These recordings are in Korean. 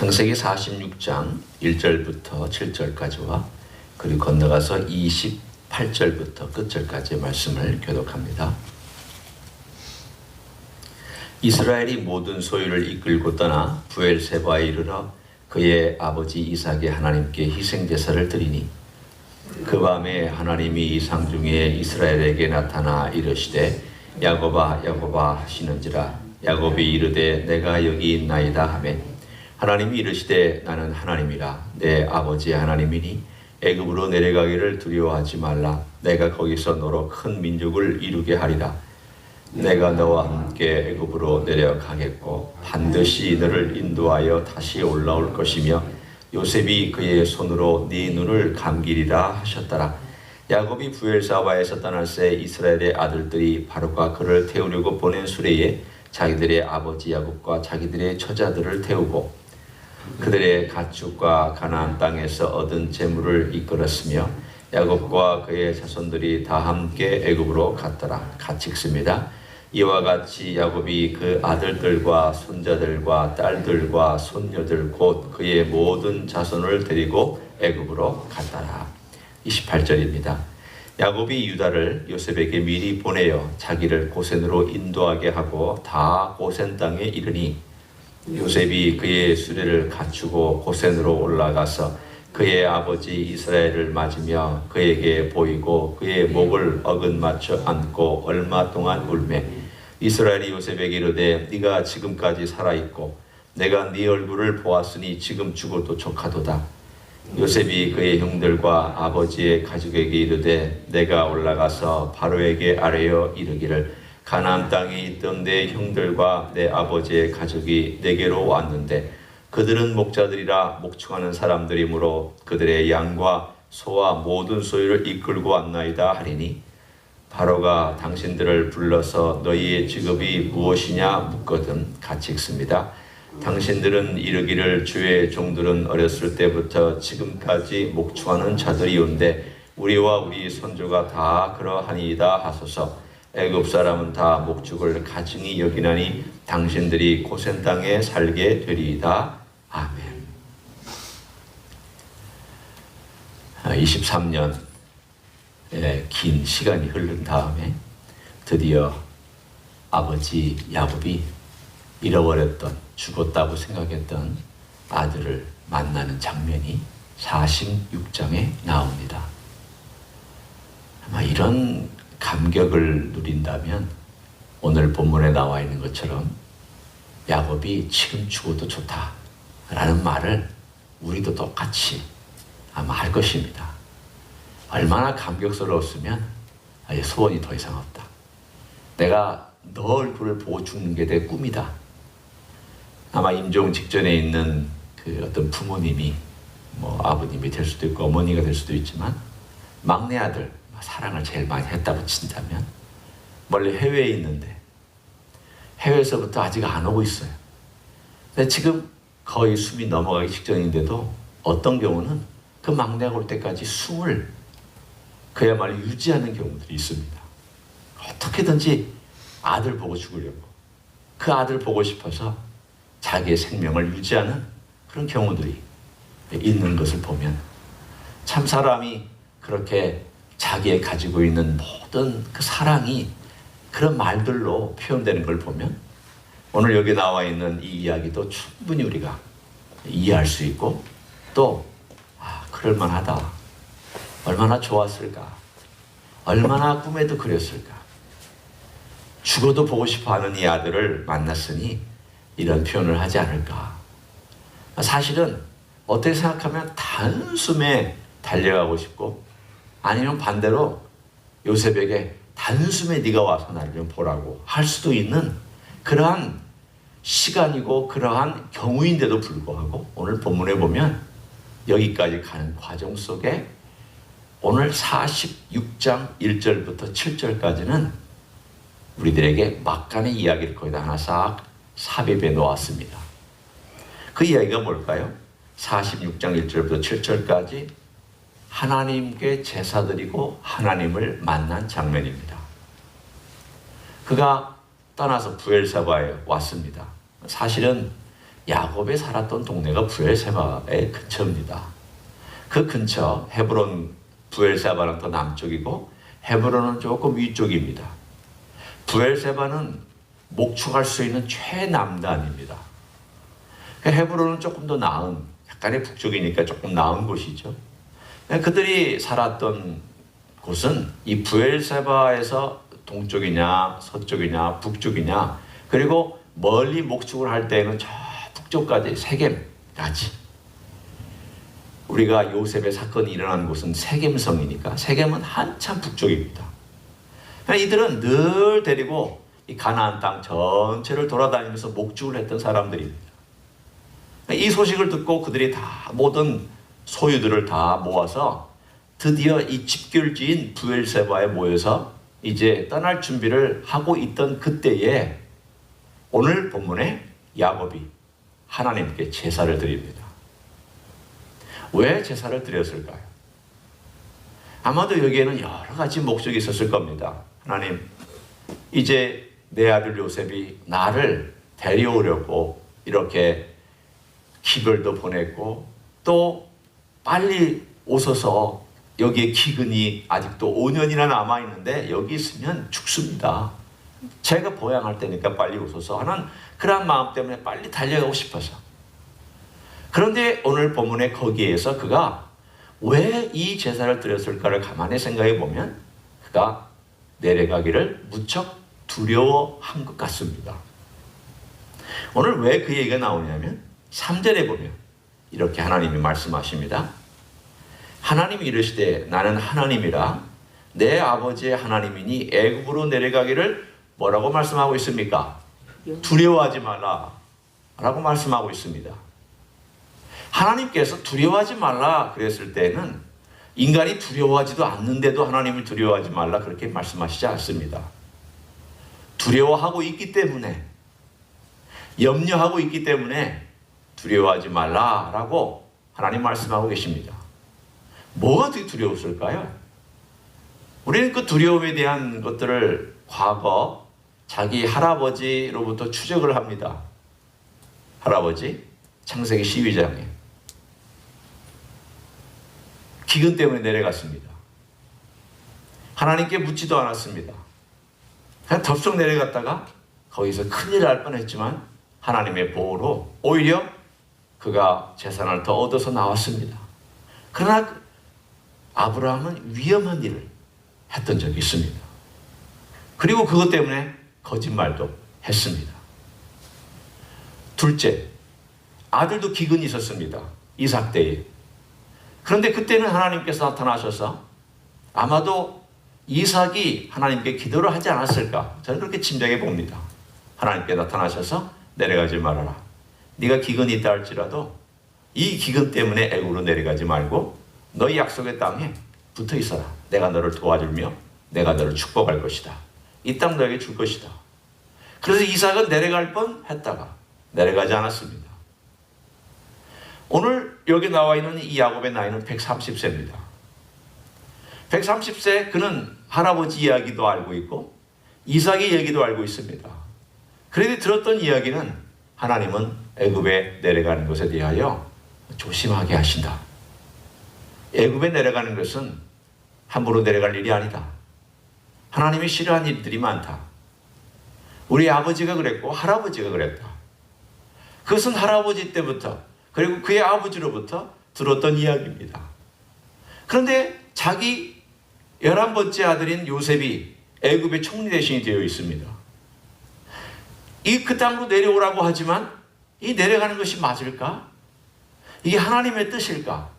창세기 46장 1절부터 7절까지와 그리고 건너가서 28절부터 끝절까지의 말씀을 교독합니다. 이스라엘이 모든 소유를 이끌고 떠나 브엘세바에 이르러 그의 아버지 이삭의 하나님께 희생제사를 드리니 그 밤에 하나님이 이상 중에 이스라엘에게 나타나 이르시되 야곱아 야곱아 하시는지라 야곱이 이르되 내가 여기 있나이다 하매 하나님이 이르시되 나는 하나님이라 내 아버지의 하나님이니 애굽으로 내려가기를 두려워하지 말라 내가 거기서 너로 큰 민족을 이루게 하리라 내가 너와 함께 애굽으로 내려가겠고 반드시 너를 인도하여 다시 올라올 것이며 요셉이 그의 손으로 네 눈을 감기리라 하셨더라. 야곱이 브엘사바에서 떠날새 이스라엘의 아들들이 바로가 그를 태우려고 보낸 수레에 자기들의 아버지 야곱과 자기들의 처자들을 태우고 그들의 가축과 가나안 땅에서 얻은 재물을 이끌었으며 야곱과 그의 자손들이 다 함께 애굽으로 갔더라. 같이 읽습니다. 이와 같이 야곱이 그 아들들과 손자들과 딸들과 손녀들 곧 그의 모든 자손을 데리고 애굽으로 갔더라. 28절입니다. 야곱이 유다를 요셉에게 미리 보내어 자기를 고센으로 인도하게 하고 다 고센 땅에 이르니 요셉이 그의 수레를 갖추고 고센으로 올라가서 그의 아버지 이스라엘을 맞으며 그에게 보이고 그의 목을 어긋맞춰 안고 얼마 동안 울매 이스라엘이 요셉에게 이르되 네가 지금까지 살아있고 내가 네 얼굴을 보았으니 지금 죽어도 족하도다. 요셉이 그의 형들과 아버지의 가족에게 이르되 내가 올라가서 바로에게 아뢰어 이르기를 가나안 땅에 있던 내 형들과 내 아버지의 가족이 내게로 왔는데 그들은 목자들이라 목축하는 사람들이므로 그들의 양과 소와 모든 소유를 이끌고 왔나이다 하리니 바로가 당신들을 불러서 너희의 직업이 무엇이냐 묻거든. 같이 읽습니다. 당신들은 이르기를 주의 종들은 어렸을 때부터 지금까지 목축하는 자들이온데 우리와 우리 손주가 다 그러하니이다 하소서. 애굽 사람은 다 목축을 가증히 여기나니 당신들이 고센 땅에 살게 되리이다. 아멘. 23년 긴 시간이 흐른 다음에 드디어 아버지 야곱이 잃어버렸던 죽었다고 생각했던 아들을 만나는 장면이 46장에 나옵니다. 아마 이런 감격을 누린다면 오늘 본문에 나와 있는 것처럼 야곱이 지금 죽어도 좋다라는 말을 우리도 똑같이 아마 할 것입니다. 얼마나 감격스러웠으면 소원이 더 이상 없다. 내가 너 얼굴을 보고 죽는 게 내 꿈이다. 아마 임종 직전에 있는 그 어떤 부모님이 아버님이 될 수도 있고 어머니가 될 수도 있지만 막내 아들 사랑을 제일 많이 했다고 친다면 멀리 해외에 있는데 해외에서부터 아직 안 오고 있어요. 근데 지금 거의 숨이 넘어가기 직전인데도 어떤 경우는 그 막내가 올 때까지 숨을 그야말로 유지하는 경우들이 있습니다. 어떻게든지 아들 보고 죽으려고 그 아들 보고 싶어서 자기의 생명을 유지하는 그런 경우들이 있는 것을 보면 참 사람이 그렇게 자기의 가지고 있는 모든 그 사랑이 그런 말들로 표현되는 걸 보면 오늘 여기 나와 있는 이 이야기도 충분히 우리가 이해할 수 있고 또 그럴만하다. 얼마나 좋았을까. 얼마나 꿈에도 그렸을까. 죽어도 보고 싶어하는 이 아들을 만났으니 이런 표현을 하지 않을까. 사실은 어떻게 생각하면 단숨에 달려가고 싶고 아니면 반대로 요셉에게 단숨에 네가 와서 나를 좀 보라고 할 수도 있는 그러한 시간이고 그러한 경우인데도 불구하고 오늘 본문에 보면 여기까지 가는 과정 속에 오늘 46장 1절부터 7절까지는 우리들에게 막간의 이야기를 거의 다 하나 싹 삽입해 놓았습니다. 그 이야기가 뭘까요? 46장 1절부터 7절까지 하나님께 제사드리고 하나님을 만난 장면입니다. 그가 떠나서 브엘사바에 왔습니다. 사실은 야곱이 살았던 동네가 부엘세바의 근처입니다. 그 근처 헤브론, 부엘세바는 더 남쪽이고 헤브론은 조금 위쪽입니다. 부엘세바는 목축할 수 있는 최남단입니다. 헤브론은 조금 더 나은, 약간의 북쪽이니까 조금 나은 곳이죠. 그들이 살았던 곳은 이 부엘세바에서 동쪽이냐 서쪽이냐 북쪽이냐, 그리고 멀리 목축을 할 때는 저 북쪽까지 세겜까지. 우리가 요셉의 사건이 일어난 곳은 세겜성이니까 세겜은 한참 북쪽입니다. 이들은 늘 데리고 이 가나안 땅 전체를 돌아다니면서 목축을 했던 사람들입니다. 이 소식을 듣고 그들이 다 모든 소유들을 다 모아서 드디어 이 집결지인 부엘세바에 모여서 이제 떠날 준비를 하고 있던 그때에 오늘 본문에 야곱이 하나님께 제사를 드립니다. 왜 제사를 드렸을까요? 아마도 여기에는 여러 가지 목적이 있었을 겁니다. 하나님, 이제 내 아들 요셉이 나를 데려오려고 이렇게 기별도 보냈고 또 빨리 오셔서 여기에 기근이 아직도 5년이나 남아있는데 여기 있으면 죽습니다. 제가 보양할 테니까 빨리 오셔서 하는 그런 마음 때문에 빨리 달려가고 싶어서. 그런데 오늘 본문에 거기에서 그가 왜 이 제사를 드렸을까를 가만히 생각해 보면 그가 내려가기를 무척 두려워한 것 같습니다. 오늘 왜 그 얘기가 나오냐면 3절에 보면 이렇게 하나님이 말씀하십니다. 하나님이 이르시되 나는 하나님이라 내 아버지의 하나님이니 애굽으로 내려가기를 뭐라고 말씀하고 있습니까? 두려워하지 말라 라고 말씀하고 있습니다. 하나님께서 두려워하지 말라 그랬을 때는 인간이 두려워하지도 않는데도 하나님을 두려워하지 말라 그렇게 말씀하시지 않습니다. 두려워하고 있기 때문에, 염려하고 있기 때문에 두려워하지 말라라고 하나님 말씀하고 계십니다. 뭐가 되게 두려웠을까요? 우리는 그 두려움에 대한 것들을 과거 자기 할아버지로부터 추적을 합니다. 할아버지, 창세기 12장에 기근 때문에 내려갔습니다. 하나님께 묻지도 않았습니다. 그냥 덥석 내려갔다가 거기서 큰일 날 뻔했지만 하나님의 보호로 오히려 그가 재산을 더 얻어서 나왔습니다. 그러나 아브라함은 위험한 일을 했던 적이 있습니다. 그리고 그것 때문에 거짓말도 했습니다. 둘째, 아들도 기근이 있었습니다. 이삭 때에. 그런데 그때는 하나님께서 나타나셔서 아마도 이삭이 하나님께 기도를 하지 않았을까? 저는 그렇게 짐작해 봅니다. 하나님께 나타나셔서 내려가지 말아라. 네가 기근이 있다 할지라도 이 기근 때문에 애굽으로 내려가지 말고 너희 약속의 땅에 붙어 있어라. 내가 너를 도와주며 내가 너를 축복할 것이다. 이 땅 너에게 줄 것이다. 그래서 이삭은 내려갈 뻔 했다가 내려가지 않았습니다. 오늘 여기 나와 있는 이 야곱의 나이는 130세입니다. 130세 그는 할아버지 이야기도 알고 있고 이삭의 얘기도 알고 있습니다. 그런데 들었던 이야기는 하나님은 애굽에 내려가는 것에 대하여 조심하게 하신다. 애굽에 내려가는 것은 함부로 내려갈 일이 아니다. 하나님이 싫어하는 일들이 많다. 우리 아버지가 그랬고 할아버지가 그랬다. 그것은 할아버지 때부터 그리고 그의 아버지로부터 들었던 이야기입니다. 그런데 자기 11번째 아들인 요셉이 애굽의 총리 대신이 되어 있습니다. 이 그 땅으로 내려오라고 하지만 이 내려가는 것이 맞을까? 이게 하나님의 뜻일까?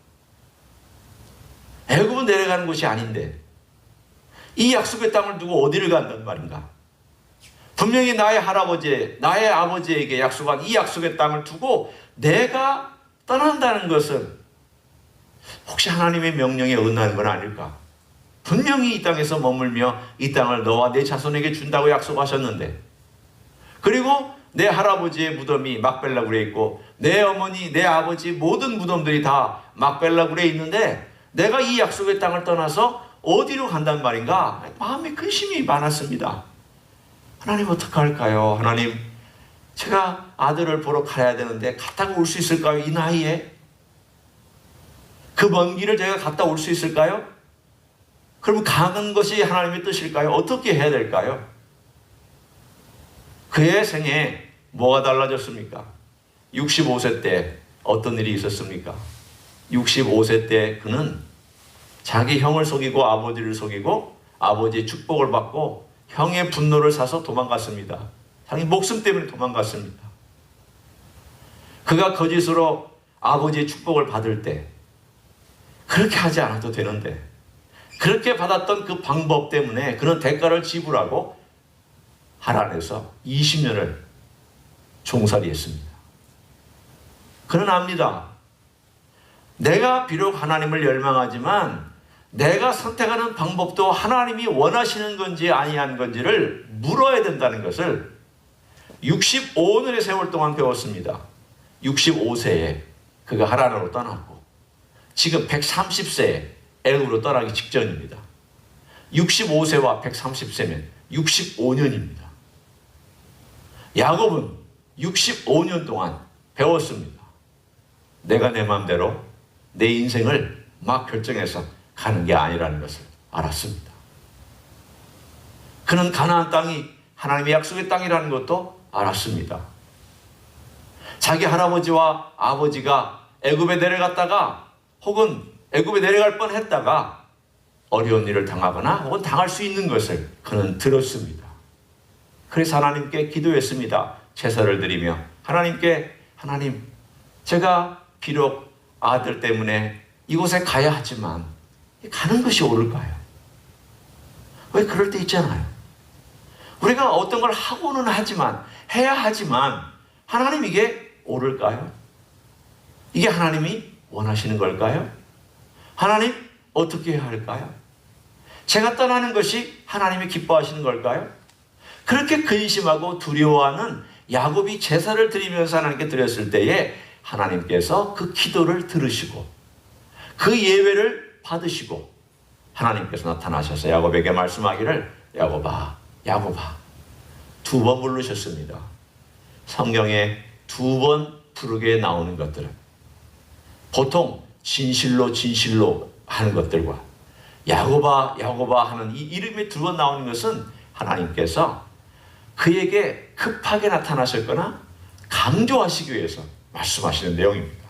애굽은 내려가는 곳이 아닌데 이 약속의 땅을 두고 어디를 간단 말인가? 분명히 나의 할아버지, 나의 아버지에게 약속한 이 약속의 땅을 두고 내가 떠난다는 것은 혹시 하나님의 명령에 어긋나는 건 아닐까? 분명히 이 땅에서 머물며 이 땅을 너와 내 자손에게 준다고 약속하셨는데, 그리고 내 할아버지의 무덤이 막벨라 굴에 있고 내 어머니, 내 아버지 모든 무덤들이 다 막벨라 굴에 있는데 내가 이 약속의 땅을 떠나서 어디로 간단 말인가? 마음에 근심이 많았습니다. 하나님 어떡할까요? 하나님, 제가 아들을 보러 가야 되는데 갔다가 올 수 있을까요? 이 나이에? 그 먼 길을 제가 갔다 올 수 있을까요? 그러면 가는 것이 하나님의 뜻일까요? 어떻게 해야 될까요? 그의 생에 뭐가 달라졌습니까? 65세 때 어떤 일이 있었습니까? 65세 때 그는 자기 형을 속이고 아버지를 속이고 아버지의 축복을 받고 형의 분노를 사서 도망갔습니다. 자기 목숨 때문에 도망갔습니다. 그가 거짓으로 아버지의 축복을 받을 때 그렇게 하지 않아도 되는데 그렇게 받았던 그 방법 때문에 그는 대가를 지불하고 하란에서 20년을 종살이했습니다. 그는 압니다. 내가 비록 하나님을 열망하지만 내가 선택하는 방법도 하나님이 원하시는 건지 아니한 건지를 물어야 된다는 것을 65년의 세월 동안 배웠습니다. 65세에 그가 하란으로 떠났고 지금 130세에 애굽으로 떠나기 직전입니다. 65세와 130세면 65년입니다. 야곱은 65년 동안 배웠습니다. 내가 내 마음대로 내 인생을 막 결정해서 가는 게 아니라는 것을 알았습니다. 그는 가나안 땅이 하나님의 약속의 땅이라는 것도 알았습니다. 자기 할아버지와 아버지가 애굽에 내려갔다가 혹은 애굽에 내려갈 뻔했다가 어려운 일을 당하거나 혹은 당할 수 있는 것을 그는 들었습니다. 그래서 하나님께 기도했습니다. 제사를 드리며 하나님께 하나님 제가 비록 아들 때문에 이곳에 가야 하지만 가는 것이 옳을까요? 왜 그럴 때 있잖아요. 우리가 어떤 걸 하고는 하지만 해야 하지만 하나님 이게 옳을까요? 이게 하나님이 원하시는 걸까요? 하나님 어떻게 해야 할까요? 제가 떠나는 것이 하나님이 기뻐하시는 걸까요? 그렇게 근심하고 두려워하는 야곱이 제사를 드리면서 하나님께 드렸을 때에 하나님께서 그 기도를 들으시고 그 예외를 받으시고 하나님께서 나타나셔서 야곱에게 말씀하기를 야곱아 야곱아 두 번 부르셨습니다. 성경에 두 번 부르게 나오는 것들은 보통 진실로 진실로 하는 것들과 야곱아 야곱아 하는 이 이름이 두 번 나오는 것은 하나님께서 그에게 급하게 나타나셨거나 강조하시기 위해서 말씀하시는 내용입니다.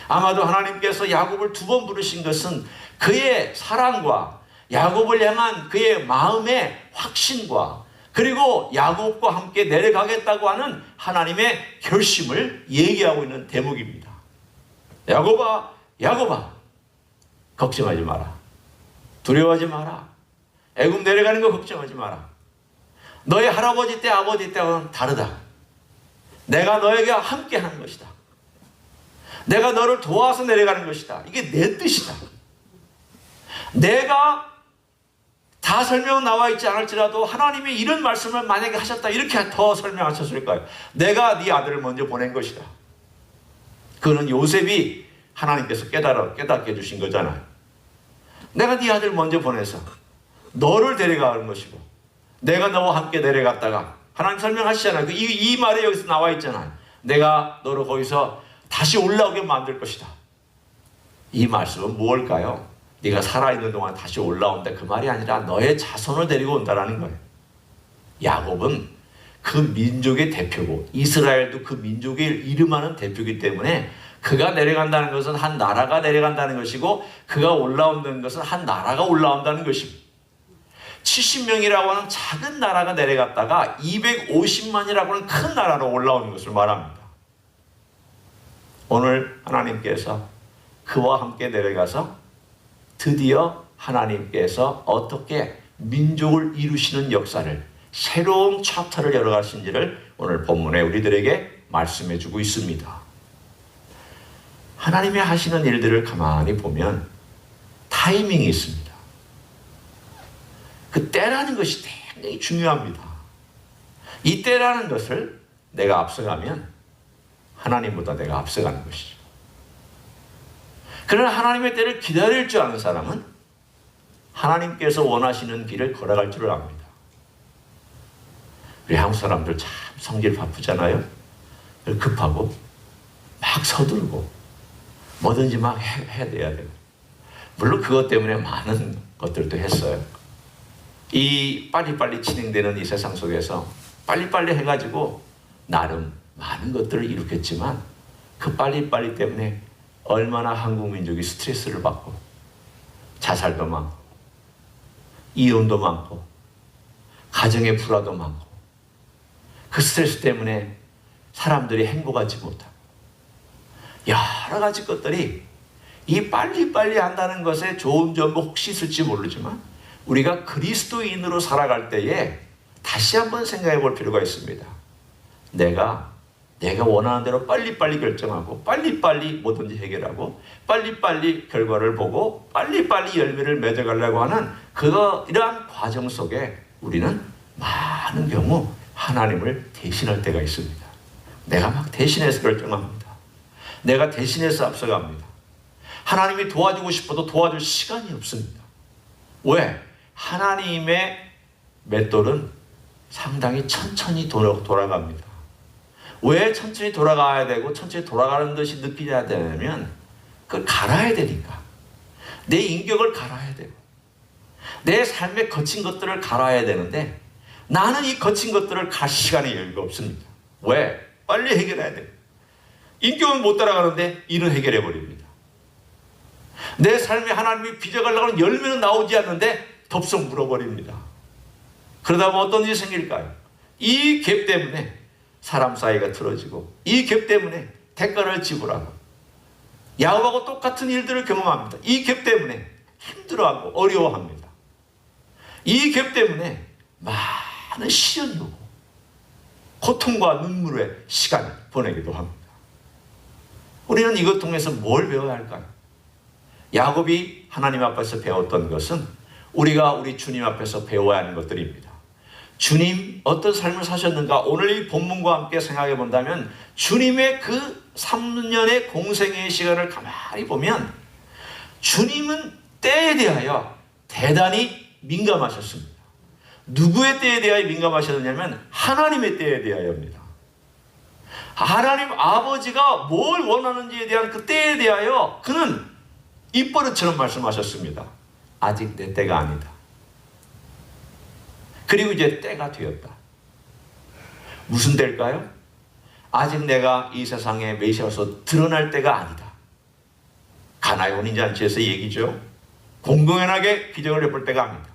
아마도 하나님께서 야곱을 두 번 부르신 것은 그의 사랑과 야곱을 향한 그의 마음의 확신과 그리고 야곱과 함께 내려가겠다고 하는 하나님의 결심을 얘기하고 있는 대목입니다. 야곱아 야곱아 걱정하지 마라. 두려워하지 마라. 애굽 내려가는 거 걱정하지 마라. 너의 할아버지 때 아버지 때와는 다르다. 내가 너에게 함께 하는 것이다. 내가 너를 도와서 내려가는 것이다. 이게 내 뜻이다. 내가 다 설명 나와 있지 않을지라도 하나님이 이런 말씀을 만약에 하셨다 이렇게 더 설명하셨을까요? 내가 네 아들을 먼저 보낸 것이다. 그는 요셉이 하나님께서 깨닫게 해주신 거잖아요. 내가 네 아들 먼저 보내서 너를 데려가는 것이고 내가 너와 함께 내려갔다가 하나님 설명하시잖아요. 이 말이 여기서 나와 있잖아요. 내가 너를 거기서 다시 올라오게 만들 것이다. 이 말씀은 무엇일까요? 네가 살아있는 동안 다시 올라온다 그 말이 아니라 너의 자손을 데리고 온다라는 거예요. 야곱은 그 민족의 대표고 이스라엘도 그 민족의 이름하는 대표이기 때문에 그가 내려간다는 것은 한 나라가 내려간다는 것이고 그가 올라온다는 것은 한 나라가 올라온다는 것입니다. 70명이라고 하는 작은 나라가 내려갔다가 250만이라고 하는 큰 나라로 올라오는 것을 말합니다. 오늘 하나님께서 그와 함께 내려가서 드디어 하나님께서 어떻게 민족을 이루시는 역사를 새로운 챕터를 열어가신지를 오늘 본문에 우리들에게 말씀해 주고 있습니다. 하나님이 하시는 일들을 가만히 보면 타이밍이 있습니다. 그 때라는 것이 굉장히 중요합니다. 이 때라는 것을 내가 앞서가면 하나님보다 내가 앞서가는 것이죠. 그러나 하나님의 때를 기다릴 줄 아는 사람은 하나님께서 원하시는 길을 걸어갈 줄을 압니다. 우리 한국 사람들 참 성질 바쁘잖아요. 급하고 막 서두르고 뭐든지 막 해야 돼요. 물론 그것 때문에 많은 것들도 했어요. 이 빨리빨리 진행되는 이 세상 속에서 빨리빨리 해가지고 나름 많은 것들을 일으켰지만 그 빨리빨리 때문에 얼마나 한국 민족이 스트레스를 받고 자살도 많고 이혼도 많고 가정의 불화도 많고 그 스트레스 때문에 사람들이 행복하지 못하고 여러 가지 것들이 이 빨리빨리 한다는 것에 좋은 점도 혹시 있을지 모르지만 우리가 그리스도인으로 살아갈 때에 다시 한번 생각해 볼 필요가 있습니다. 내가 원하는 대로 빨리빨리 결정하고 빨리빨리 뭐든지 해결하고 빨리빨리 결과를 보고 빨리빨리 열매를 맺어가려고 하는 이러한 과정 속에 우리는 많은 경우 하나님을 대신할 때가 있습니다. 내가 막 대신해서 결정합니다. 내가 대신해서 앞서갑니다. 하나님이 도와주고 싶어도 도와줄 시간이 없습니다. 왜? 하나님의 맷돌은 상당히 천천히 돌아갑니다. 왜 천천히 돌아가야 되고 천천히 돌아가는 것이 느껴야 되냐면 그걸 갈아야 되니까. 내 인격을 갈아야 되고 내 삶에 거친 것들을 갈아야 되는데 나는 이 거친 것들을 갈 시간이 여유가 없습니다. 왜? 빨리 해결해야 돼요. 인격은 못 따라가는데 일은 해결해 버립니다. 내 삶에 하나님이 빚어가려고 하는 열매는 나오지 않는데 덥석 물어버립니다. 그러다 보면 어떤 일이 생길까요? 이 갭 때문에 사람 사이가 틀어지고 이 갭 때문에 대가를 지불하고 야곱하고 똑같은 일들을 경험합니다. 이 갭 때문에 힘들어하고 어려워합니다. 이 갭 때문에 많은 시련이 오고 고통과 눈물의 시간을 보내기도 합니다. 우리는 이것 통해서 뭘 배워야 할까요? 야곱이 하나님 앞에서 배웠던 것은 우리가 우리 주님 앞에서 배워야 하는 것들입니다. 주님 어떤 삶을 사셨는가? 오늘 이 본문과 함께 생각해 본다면 주님의 그 3년의 공생의 시간을 가만히 보면 주님은 때에 대하여 대단히 민감하셨습니다. 누구의 때에 대하여 민감하셨느냐면 하나님의 때에 대하여입니다. 하나님 아버지가 뭘 원하는지에 대한 그 때에 대하여 그는 입버릇처럼 말씀하셨습니다. 아직 내 때가 아니다. 그리고 이제 때가 되었다. 무슨 때일까요? 아직 내가 이 세상에 메시아로서 드러날 때가 아니다. 가나의 혼인잔치에서 얘기죠. 공공연하게 기적을 해볼 때가 아니다.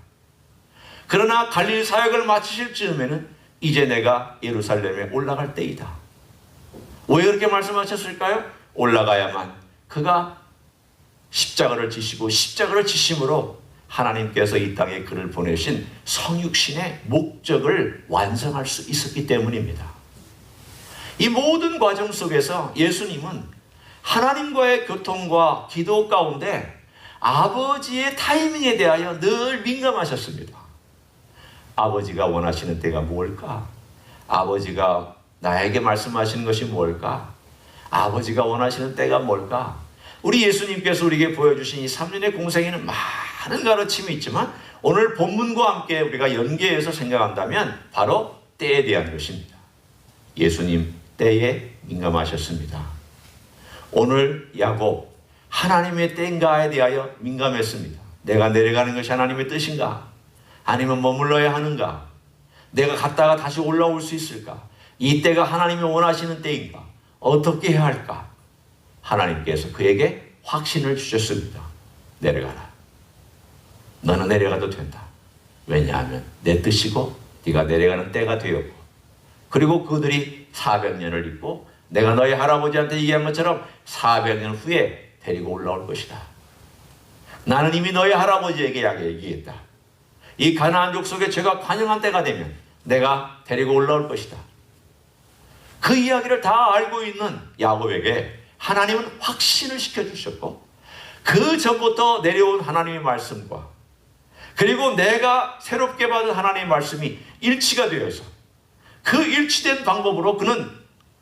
그러나 갈릴리 사역을 마치실 즈음에는 이제 내가 예루살렘에 올라갈 때이다. 왜 그렇게 말씀하셨을까요? 올라가야만 그가 십자가를 지시고 십자가를 지심으로 하나님께서 이 땅에 그를 보내신 성육신의 목적을 완성할 수 있었기 때문입니다. 이 모든 과정 속에서 예수님은 하나님과의 교통과 기도 가운데 아버지의 타이밍에 대하여 늘 민감하셨습니다. 아버지가 원하시는 때가 뭘까? 아버지가 나에게 말씀하시는 것이 뭘까? 아버지가 원하시는 때가 뭘까? 우리 예수님께서 우리에게 보여주신 이 3년의 공생에는 많은 가르침이 있지만 오늘 본문과 함께 우리가 연계해서 생각한다면 바로 때에 대한 것입니다. 예수님 때에 민감하셨습니다. 오늘 야곱 하나님의 때인가에 대하여 민감했습니다. 내가 내려가는 것이 하나님의 뜻인가? 아니면 머물러야 하는가? 내가 갔다가 다시 올라올 수 있을까? 이 때가 하나님이 원하시는 때인가? 어떻게 해야 할까? 하나님께서 그에게 확신을 주셨습니다. 내려가라. 너는 내려가도 된다. 왜냐하면 내 뜻이고 네가 내려가는 때가 되었고 그리고 그들이 400년을 있고 내가 너희 할아버지한테 얘기한 것처럼 400년 후에 데리고 올라올 것이다. 나는 이미 너희 할아버지에게 얘기했다. 이 가나안 족속에 죄가 관영한 때가 되면 내가 데리고 올라올 것이다. 그 이야기를 다 알고 있는 야곱에게 하나님은 확신을 시켜주셨고 그 전부터 내려온 하나님의 말씀과 그리고 내가 새롭게 받은 하나님의 말씀이 일치가 되어서 그 일치된 방법으로 그는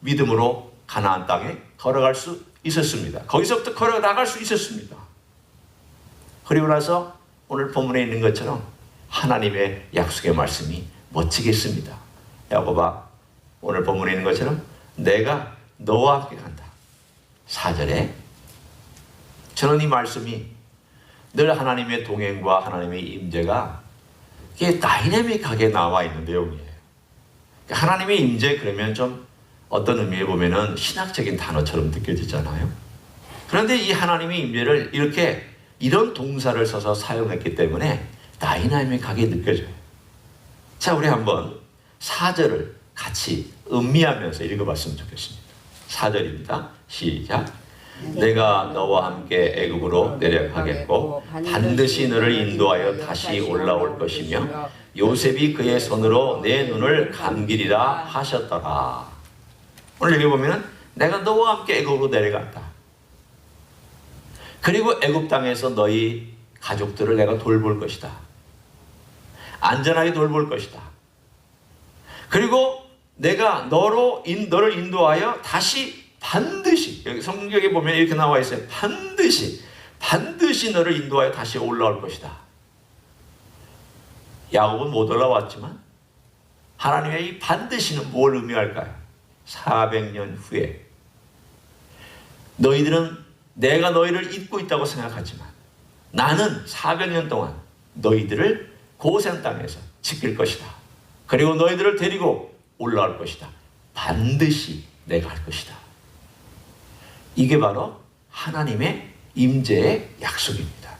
믿음으로 가나안 땅에 걸어갈 수 있었습니다. 거기서부터 걸어 나갈 수 있었습니다. 그리고 나서 오늘 본문에 있는 것처럼 하나님의 약속의 말씀이 멋지게 있습니다. 야곱아, 오늘 본문에 있는 것처럼 내가 너와 함께 간다. 4절에 저는 이 말씀이 늘 하나님의 동행과 하나님의 임재가 이게 다이내믹하게 나와 있는 내용이에요. 하나님의 임재 그러면 좀 어떤 의미에 보면은 신학적인 단어처럼 느껴지잖아요. 그런데 이 하나님의 임재를 이렇게 이런 동사를 써서 사용했기 때문에 다이나믹하게 느껴져요. 자, 우리 한번 4절을 같이 음미하면서 읽어봤으면 좋겠습니다. 4절입니다. 시작. 내가 너와 함께 애굽으로 내려가겠고 반드시 너를 인도하여 다시 올라올 것이며 요셉이 그의 손으로 내 눈을 감기리라 하셨더라. 오늘 여기 보면 내가 너와 함께 애굽으로 내려간다. 그리고 애굽 땅에서 너희 가족들을 내가 돌볼 것이다. 안전하게 돌볼 것이다. 그리고 내가 너를 인도하여 다시 반드시, 여기 성경에 보면 이렇게 나와 있어요. 반드시 너를 인도하여 다시 올라올 것이다. 야곱은 못 올라왔지만 하나님의 이 반드시는 뭘 의미할까요? 400년 후에 너희들은 내가 너희를 잊고 있다고 생각하지만 나는 400년 동안 너희들을 고센 땅에서 지킬 것이다. 그리고 너희들을 데리고 올라올 것이다. 반드시 내가 할 것이다. 이게 바로 하나님의 임재의 약속입니다.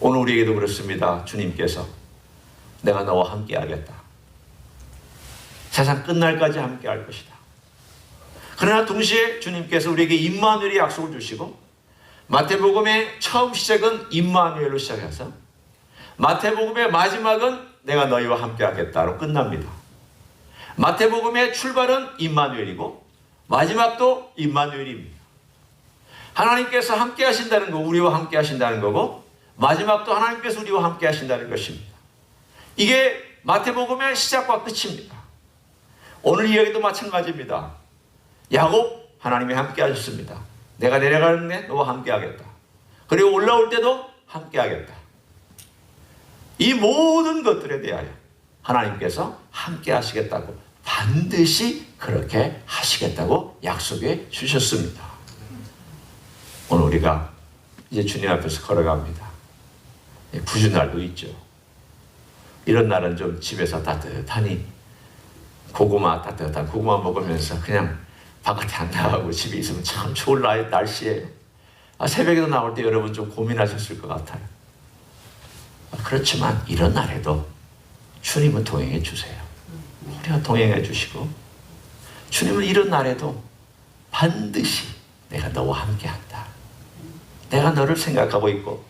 오늘 우리에게도 그렇습니다. 주님께서 내가 너와 함께 하겠다. 세상 끝날까지 함께 할 것이다. 그러나 동시에 주님께서 우리에게 임마누엘의 약속을 주시고 마태복음의 처음 시작은 임마누엘로 시작해서 마태복음의 마지막은 내가 너희와 함께 하겠다로 끝납니다. 마태복음의 출발은 임마누엘이고 마지막도 임마누엘입니다. 하나님께서 함께 하신다는 거, 우리와 함께 하신다는 거고 마지막도 하나님께서 우리와 함께 하신다는 것입니다. 이게 마태복음의 시작과 끝입니다. 오늘 이야기도 마찬가지입니다. 야곱 하나님이 함께 하셨습니다. 내가 내려가는데 너와 함께 하겠다. 그리고 올라올 때도 함께 하겠다. 이 모든 것들에 대하여 하나님께서 함께 하시겠다고 반드시 그렇게 하시겠다고 약속해 주셨습니다. 오늘 우리가 이제 주님 앞에서 걸어갑니다. 부준 날도 있죠. 이런 날은 좀 집에서 따뜻하니 따뜻한 고구마 먹으면서 그냥 바깥에 안 나가고 집에 있으면 참 좋을 날씨예요. 새벽에도 나올 때 여러분 좀 고민하셨을 것 같아요. 그렇지만 이런 날에도 주님은 동행해 주세요. 우리가 동행해 주시고 주님은 이런 날에도 반드시 내가 너와 함께 한다. 내가 너를 생각하고 있고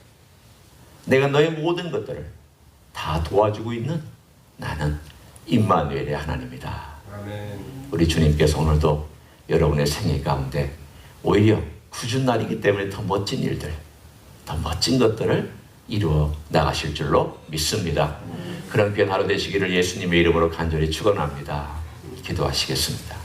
내가 너의 모든 것들을 다 도와주고 있는 나는 임마누엘의 하나님이다. 아멘. 우리 주님께서 오늘도 여러분의 생애 가운데 오히려 굳은 날이기 때문에 더 멋진 일들, 더 멋진 것들을 이루어 나가실 줄로 믿습니다. 그런 귀한 하루 되시기를 예수님의 이름으로 간절히 축원합니다. 기도하시겠습니다.